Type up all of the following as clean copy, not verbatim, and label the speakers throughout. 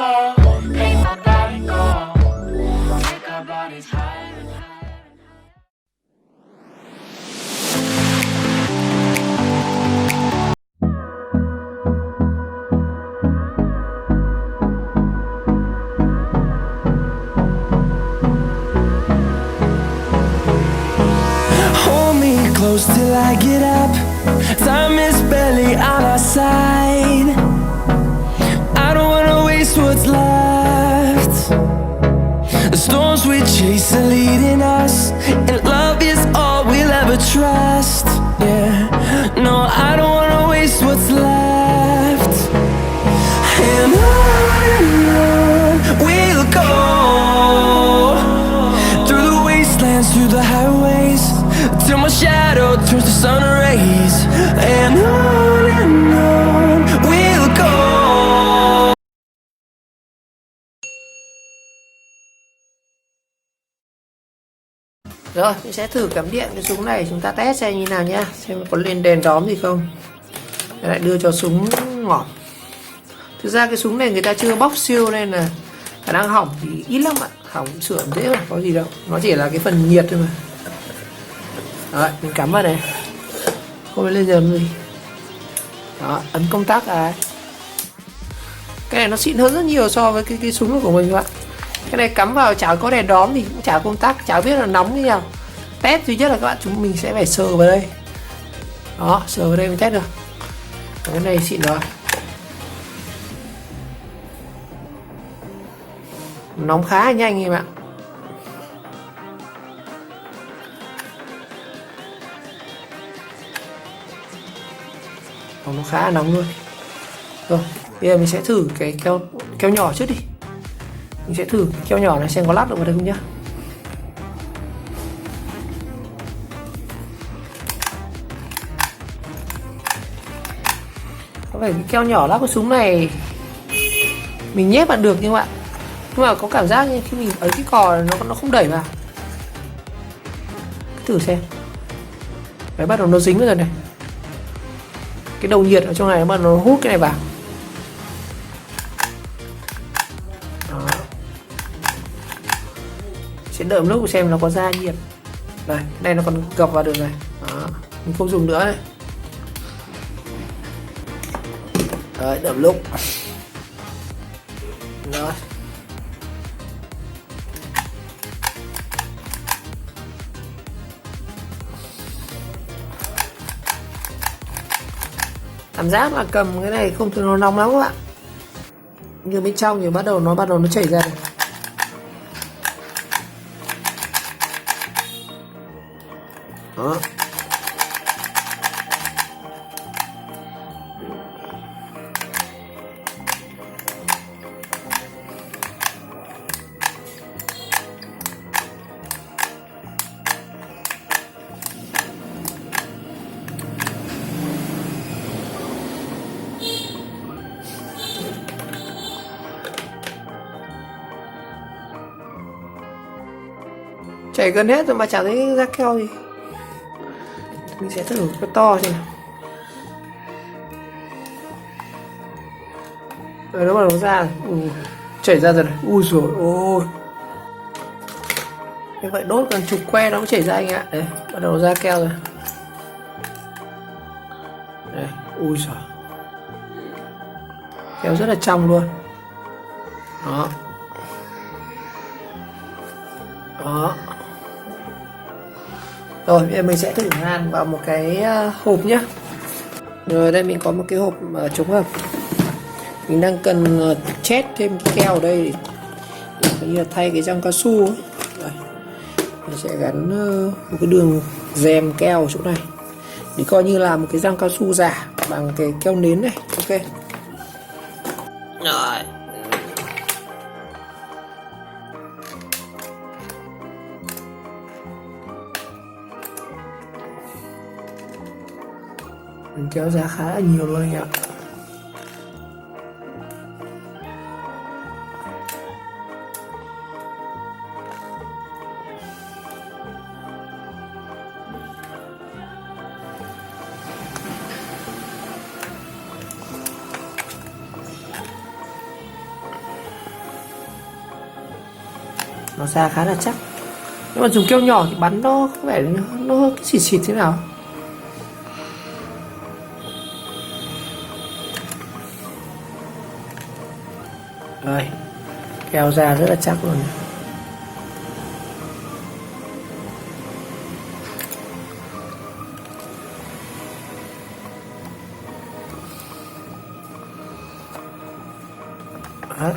Speaker 1: go, make my body go, make our bodies higher and higher.
Speaker 2: Hold me close till I get up. Time is barely on our side. I don't wanna waste what's left. The storms we chase are leading us, and love is all we'll ever trust. Yeah, no, I don't wanna waste what's left. And on we'll go, through the wastelands, through the highways, till my shadow turns to sun rays. And on we'll go.
Speaker 3: Rồi, mình sẽ thử cắm điện cái súng này, chúng ta test xem như nào nhá, xem có lên đèn đóm gì không. Để lại đưa cho súng ngỏm. Thực ra cái súng này người ta chưa bóc siêu nên là khả năng hỏng thì ít lắm ạ, hỏng sửa dễ mà, có gì đâu, nó chỉ là cái phần nhiệt thôi mà. Rồi, mình cắm vào này, không phải lên giờ gì. Đó, ấn công tắc à. Cái này nó xịn hơn rất nhiều so với cái súng của mình các bạn. Cái này cắm vào chả có đèn đóm thì cũng chả công tắc, chả biết là nóng như nào. Test duy nhất là các bạn, chúng mình sẽ phải sờ vào đây. Đó, sờ vào đây mình test được. Cái này xịn rồi. Nóng khá là nhanh em ạ. Nó khá là nóng luôn. Rồi, bây giờ mình sẽ thử cái keo nhỏ trước đi. Mình sẽ thử keo nhỏ này xem có lắp được vào đây không nhá. Có phải cái keo nhỏ lắp cái súng này mình nhét vào được nhưng mà có cảm giác như khi mình ấy cái cò nó không đẩy vào. Thử xem. Đấy, bắt đầu nó dính rồi này. Cái đầu nhiệt ở trong này mà nó hút cái này vào. Đó. Sẽ đợi một lúc xem nó có ra nhiệt. Đây, cái này nó còn gập vào được này. Đó. Mình không dùng nữa này. Đấy, đợi một lúc. Rồi. Cảm giác là cầm cái này không thường nó nóng lắm các bạn. Như bên trong thì bắt đầu nó chảy ra này. Đó. Chảy gần hết rồi mà chả thấy ra keo gì. Mình sẽ thử cái to xem nào. Rồi nó bắt đầu ra rồi. Chảy ra rồi này. Ui dồi ôi. Như vậy đốt gần chục que nó mới chảy ra anh ạ. Đấy, bắt đầu ra keo rồi. Đây, ui giời. Keo rất là trong luôn. Đó. Đó. Rồi bây giờ mình sẽ thử hàn vào một cái hộp nhá. Rồi đây mình có một cái hộp chống hầm. Mình đang cần chét thêm cái keo ở đây để như là thay cái răng cao su ấy. Đây. Mình sẽ gắn một cái đường rèm keo ở chỗ này để coi như là một cái răng cao su giả bằng cái keo nến này. Ok. Rồi. Mình kéo ra khá là nhiều luôn anh ạ. nó ra khá là chắc, nhưng mà dùng keo nhỏ thì bắn nó có vẻ nó hơi xịt xịt thế nào. Rồi, keo ra rất là chắc luôn. Đó.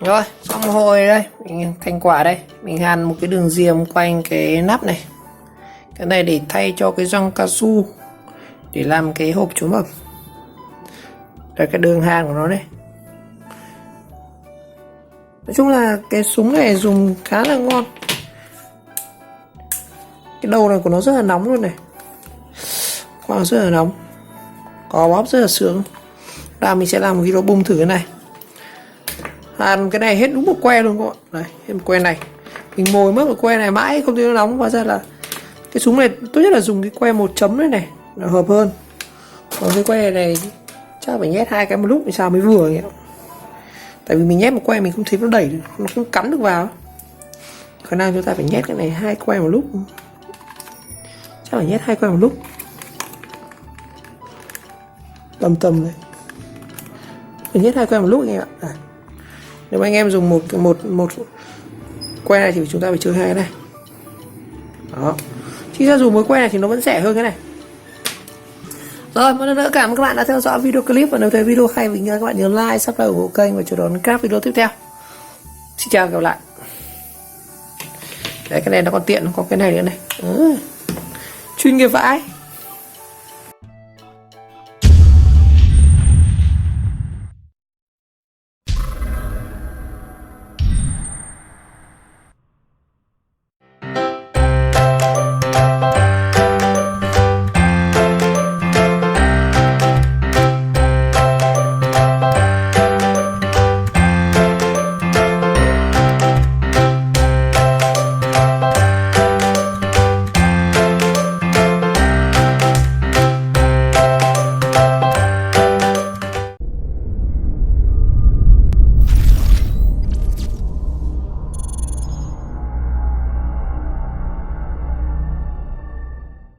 Speaker 3: Rồi, xong hồi đây, mình thành quả đây, mình hàn một cái đường diềm quanh cái nắp này. Cái này để thay cho cái răng cao su để làm cái hộp trú mật. Đây cái đường hàn của nó đây. Nói chung là cái súng này dùng khá là ngon. Cái đầu này của nó rất là nóng luôn này, khoang rất là nóng, có bóp rất là sướng. Là mình sẽ làm một video bung thử cái này. Cái này hết đúng một que luôn các bạn. Đây, hết một que này. Mình mồi mất một que này mãi không thấy nó nóng. Hóa ra là cái súng này tốt nhất là dùng cái que 1 chấm này nó hợp hơn. Còn cái que này chắc phải nhét 2 cái một lúc thì sao mới vừa nhỉ? Tại vì mình nhét một que mình không thấy nó đẩy được, nó không cắn được vào. Khả năng chúng ta phải nhét cái này 2 que một lúc. Chắc phải nhét 2 que một lúc. Tầm này. Phải nhét 2 que một lúc anh em ạ. Nếu mà anh em dùng một que này thì chúng ta phải chơi 2 cái này. Đó. Chứ ra dùng một que này thì nó vẫn rẻ hơn cái này. Rồi, một lần nữa cảm ơn các bạn đã theo dõi video clip. Và nếu thấy video hay thì nhớ các bạn nhớ like, subscribe ủng hộ kênh và chờ đón các video tiếp theo. Xin chào và gặp lại. Đấy, cái này nó còn tiện, nó có cái này nữa này. Chuyên nghiệp vãi.